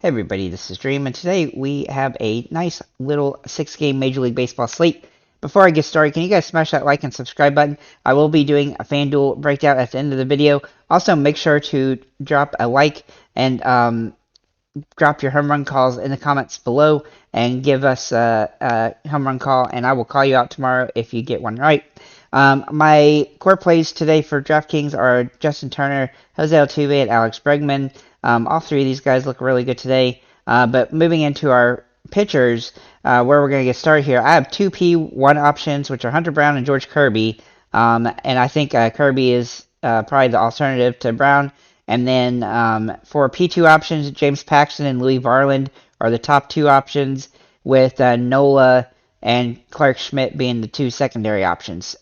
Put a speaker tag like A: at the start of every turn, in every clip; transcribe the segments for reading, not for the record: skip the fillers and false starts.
A: Hey everybody, this is Dream, and today we have a nice little 6-game Major League Baseball slate. Before I get started, can you guys smash that like and subscribe button? I will be doing a FanDuel breakdown at the end of the video. Also, make sure to drop a like and drop your home run calls in the comments below and give us a home run call, and I will call you out tomorrow if you get one right. My core plays today for DraftKings are Justin Turner, Jose Altuve, and Alex Bregman. All three of these guys look really good today. But moving into our pitchers, where we're going to get started here, I have two P1 options, which are Hunter Brown and George Kirby. And I think Kirby is probably the alternative to Brown. And then for P2 options, James Paxton and Louis Varland are the top two options, with Nola and Clark Schmidt being the two secondary options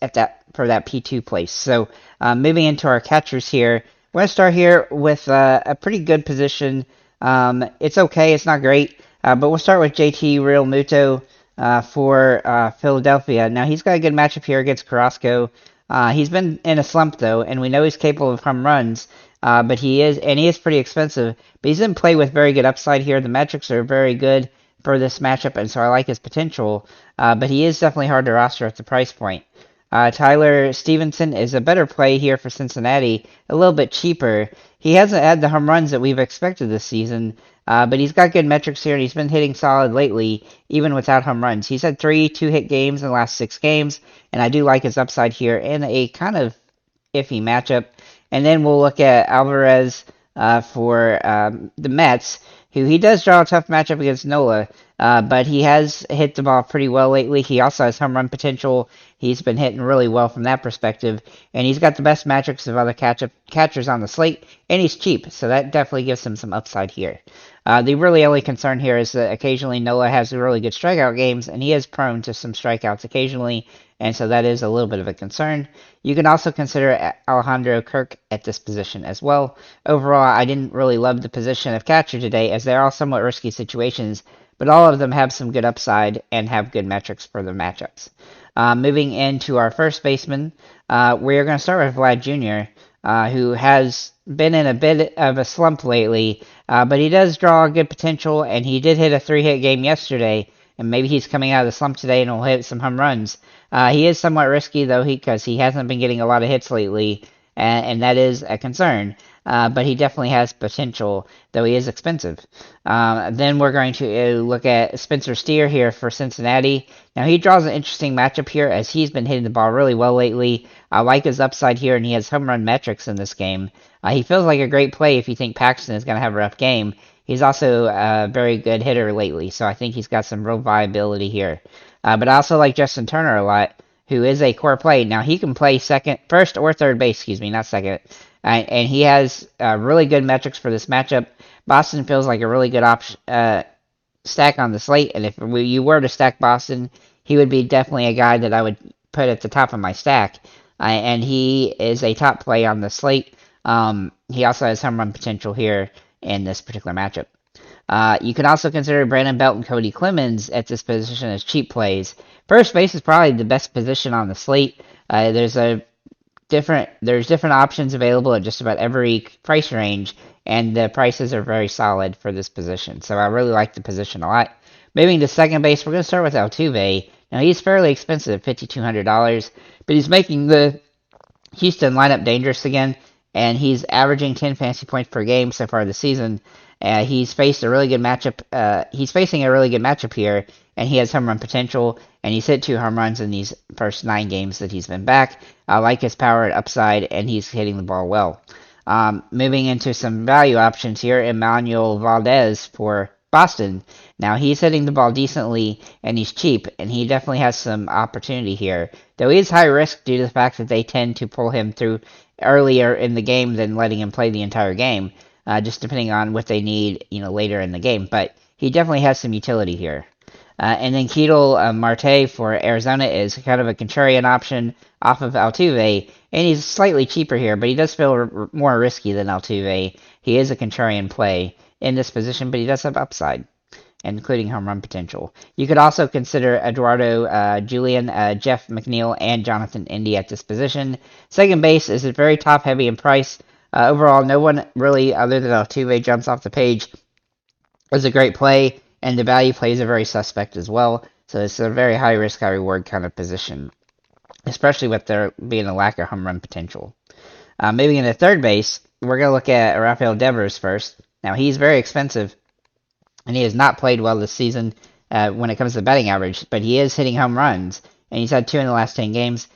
A: for that P2 place. So moving into our catchers here, we're going to start here with a pretty good position. It's okay, it's not great, but we'll start with JT Realmuto for Philadelphia. Now, he's got a good matchup here against Carrasco. He's been in a slump, though, and we know he's capable of home runs. But he is pretty expensive. But he's in play with very good upside here. The metrics are very good for this matchup, and so I like his potential. But he is definitely hard to roster at the price point. Tyler Stevenson is a better play here for Cincinnati, a little bit cheaper. He hasn't had the home runs that we've expected this season, but he's got good metrics here, and he's been hitting solid lately, even without home runs. He's had 3 two-hit games in the last 6 games, and I do like his upside here in a kind of iffy matchup. And then we'll look at Alvarez for the Mets, who he does draw a tough matchup against Nola, but he has hit the ball pretty well lately. He also has home run potential. He's been hitting really well from that perspective, and he's got the best metrics of other catchers on the slate, and he's cheap, so that definitely gives him some upside here. The really only concern here is that occasionally Nola has really good strikeout games, and he is prone to some strikeouts occasionally, and so that is a little bit of a concern. You can also consider Alejandro Kirk at this position as well. Overall, I didn't really love the position of catcher today, as they're all somewhat risky situations, but all of them have some good upside and have good metrics for the matchups. Moving into our first baseman, we're going to start with Vlad Jr., who has been in a bit of a slump lately, but he does draw good potential, and he did hit a 3-hit game yesterday, and maybe he's coming out of the slump today and will hit some home runs. He is somewhat risky, though, because he hasn't been getting a lot of hits lately, and that is a concern. But he definitely has potential, though he is expensive. Then we're going to look at Spencer Steer here for Cincinnati. Now, he draws an interesting matchup here, as he's been hitting the ball really well lately. I like his upside here, and he has home run metrics in this game. He feels like a great play if you think Paxton is going to have a rough game. He's also a very good hitter lately, so I think he's got some real viability here. But I also like Justin Turner a lot, who is a core play. Now, he can play first or third base, not second. And he has really good metrics for this matchup. Boston feels like a really good stack on the slate, and if you were to stack Boston, he would be definitely a guy that I would put at the top of my stack. And he is a top play on the slate. He also has home run potential here in this particular matchup. You can also consider Brandon Belt and Cody Clemens at this position as cheap plays. First base is probably the best position on the slate. There's different options available at just about every price range, and the prices are very solid for this position. So I really like the position a lot. Moving to second base, we're going to start with Altuve. Now, he's fairly expensive, $5,200, but he's making the Houston lineup dangerous again, and he's averaging 10 fantasy points per game so far this season. He's facing a really good matchup here, and he has home run potential, and he's hit 2 home runs in these first 9 games that he's been back. I like his power and upside, and he's hitting the ball well. Moving into some value options here, Emmanuel Valdez for Boston. Now, he's hitting the ball decently, and he's cheap, and he definitely has some opportunity here, though he is high risk due to the fact that they tend to pull him through earlier in the game than letting him play the entire game. Just depending on what they need, later in the game. But he definitely has some utility here. And then Ketel Marte for Arizona is kind of a contrarian option off of Altuve, and he's slightly cheaper here, but he does feel more risky than Altuve. He is a contrarian play in this position, but he does have upside, including home run potential. You could also consider Eduardo Julian, Jeff McNeil, and Jonathan Indy at this position. Second base is very top-heavy in price. Overall, no one really, other than Altuve, jumps off the page is a great play, and the value plays are very suspect as well. So it's a very high risk, high reward kind of position, especially with there being a lack of home run potential. Moving into third base, we're going to look at Rafael Devers first. Now, he's very expensive, and he has not played well this season when it comes to batting average, but he is hitting home runs, and he's had 2 in the last 10 games.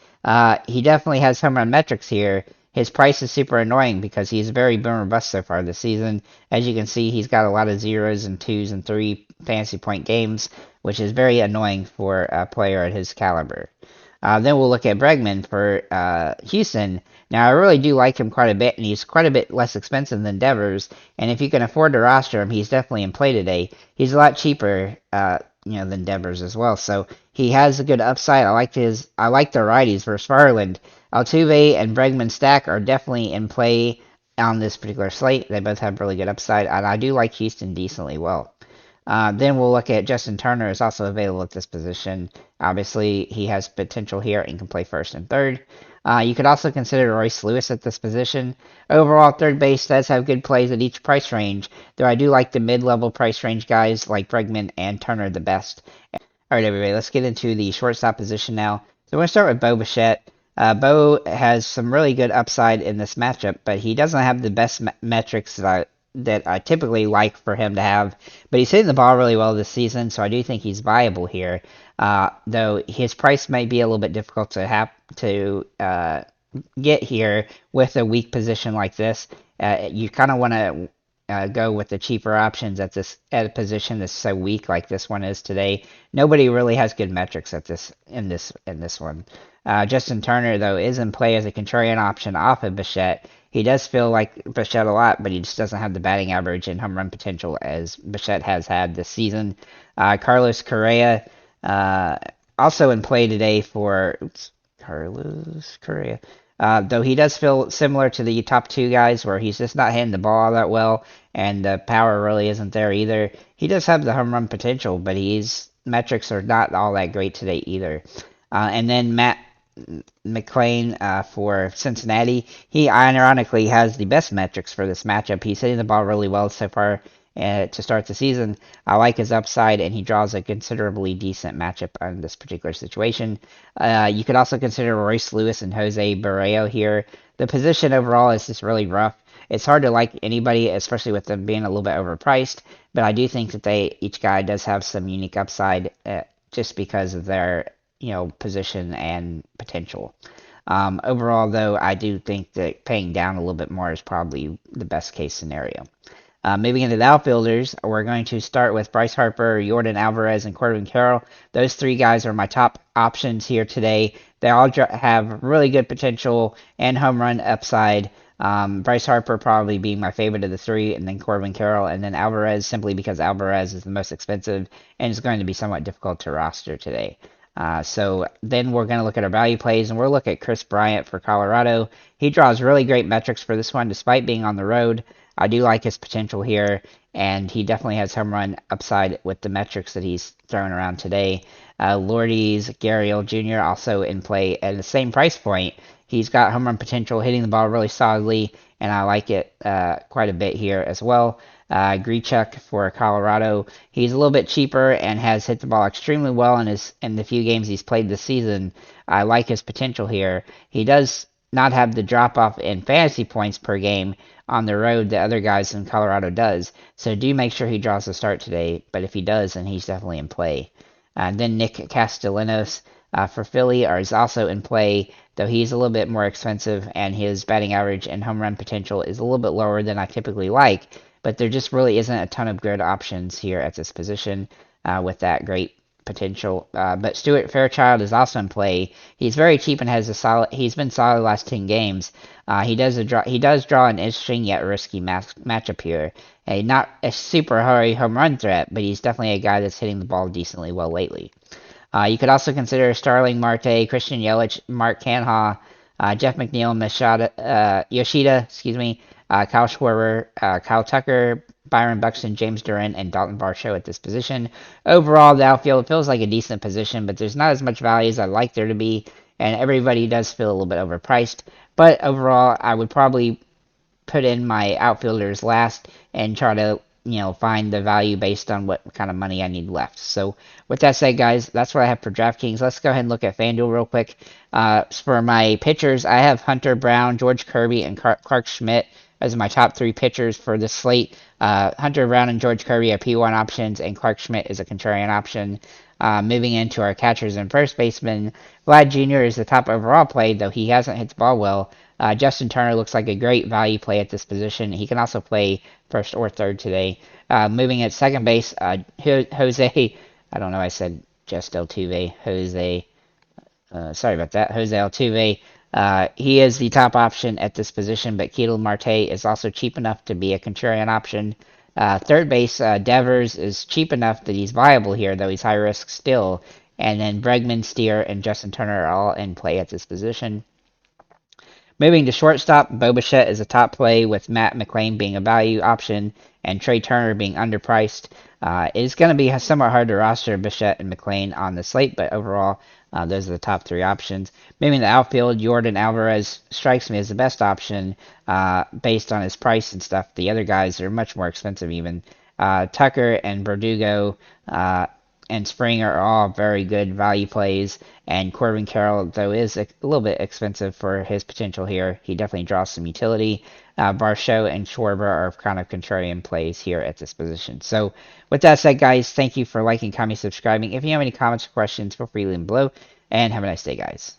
A: He definitely has home run metrics here. His price is super annoying because he's very boom or bust so far this season. As you can see, he's got a lot of 0s and 2s and 3 fantasy point games, which is very annoying for a player at his caliber. Then we'll look at Bregman for Houston. Now, I really do like him quite a bit, and he's quite a bit less expensive than Devers. And if you can afford to roster him, he's definitely in play today. He's a lot cheaper, than Devers as well. So he has a good upside. I like the righties versus Farland. Altuve and Bregman stack are definitely in play on this particular slate. They both have really good upside, and I do like Houston decently well. Then we'll look at Justin Turner is also available at this position. Obviously, he has potential here and can play first and third. You could also consider Royce Lewis at this position. Overall, third base does have good plays at each price range, though I do like the mid-level price range guys like Bregman and Turner the best. All right, everybody, let's get into the shortstop position now. So we're going to start with Bo Bichette. Bo has some really good upside in this matchup, but he doesn't have the best metrics that I typically like for him to have. But he's hitting the ball really well this season, so I do think he's viable here. Though his price might be a little bit difficult to get here with a weak position like this. You kind of want to go with the cheaper options at a position that's so weak like this one is today. Nobody really has good metrics at this one. Justin Turner though is in play as a contrarian option off of Bichette. He does feel like Bichette a lot, but he just doesn't have the batting average and home run potential as Bichette has had this season. Carlos Correa also in play today for Carlos Correa. Though he does feel similar to the top 2 guys where he's just not hitting the ball that well and the power really isn't there either. He does have the home run potential, but his metrics are not all that great today either. And then Matt McClain for Cincinnati. He ironically has the best metrics for this matchup. He's hitting the ball really well so far to start the season. I like his upside, and he draws a considerably decent matchup on this particular situation. You could also consider Royce Lewis and Jose Barrero here. The position overall is just really rough. It's hard to like anybody, especially with them being a little bit overpriced, but I do think that each guy does have some unique upside just because of their position and potential. Overall, though, I do think that paying down a little bit more is probably the best case scenario. Moving into the outfielders, we're going to start with Bryce Harper, Yordan Alvarez, and Corbin Carroll. Those 3 guys are my top options here today. They all have really good potential and home run upside. Bryce Harper probably being my favorite of the 3, and then Corbin Carroll, and then Alvarez simply because Alvarez is the most expensive and is going to be somewhat difficult to roster today. So then we're going to look at our value plays, and we'll look at Chris Bryant for Colorado. He draws really great metrics for this one, despite being on the road. I do like his potential here, and he definitely has home run upside with the metrics that he's throwing around today. Lourdes Gurriel Jr. also in play at the same price point. He's got home run potential, hitting the ball really solidly, and I like it quite a bit here as well. Grichuk for Colorado. He's a little bit cheaper and has hit the ball extremely well in the few games he's played this season. I like his potential here. He does not have the drop-off in fantasy points per game on the road that other guys in Colorado does. So do make sure he draws a start today. But if he does, then he's definitely in play. Then Nick Castellanos for Philly is also in play, though he's a little bit more expensive, and his batting average and home run potential is a little bit lower than I typically like. But there just really isn't a ton of good options here at this position with that great potential. But Stuart Fairchild is also in play. He's very cheap and he's been solid the last 10 games. He does draw an interesting yet risky matchup here. Not a super high home run threat, but he's definitely a guy that's hitting the ball decently well lately. You could also consider Starling Marte, Christian Yelich, Mark Canha, Jeff McNeil, Yoshida, Kyle Schwarber, Kyle Tucker, Byron Buxton, James Duran, and Dalton Varsho at this position. Overall, the outfield feels like a decent position, but there's not as much value as I'd like there to be, and everybody does feel a little bit overpriced. But overall, I would probably put in my outfielders last and try to find the value based on what kind of money I need left. So with that said, guys, that's what I have for DraftKings. Let's go ahead and look at FanDuel real quick. For my pitchers, I have Hunter Brown, George Kirby, and Clark Schmidt as my top 3 pitchers for this slate. Hunter Brown and George Kirby are P1 options, and Clark Schmidt is a contrarian option. Moving into our catchers and first baseman, Vlad Jr. is the top overall play, though he hasn't hit the ball well. Justin Turner looks like a great value play at this position. He can also play first or third today. Moving at second base, Jose, I don't know, I said just Altuve, Jose, sorry about that, Jose Altuve. He is the top option at this position, but Ketel Marte is also cheap enough to be a contrarian option. Third base, Devers is cheap enough that he's viable here, though he's high risk still. And then Bregman, Steer, and Justin Turner are all in play at this position. Moving to shortstop, Bo Bichette is a top play with Matt McLain being a value option and Trey Turner being underpriced. It's going to be somewhat hard to roster Bichette and McLain on the slate, but overall, those are the top 3 options. Moving to the outfield, Jordan Alvarez strikes me as the best option based on his price and stuff. The other guys are much more expensive even. Tucker and Verdugo and Springer are all very good value plays, and Corbin Carroll, though, is a little bit expensive for his potential here. He definitely draws some utility. Varsho and Schwarber are kind of contrarian plays here at this position. So with that said, guys, thank you for liking, commenting, subscribing. If you have any comments or questions, feel free to leave them below, and have a nice day, guys.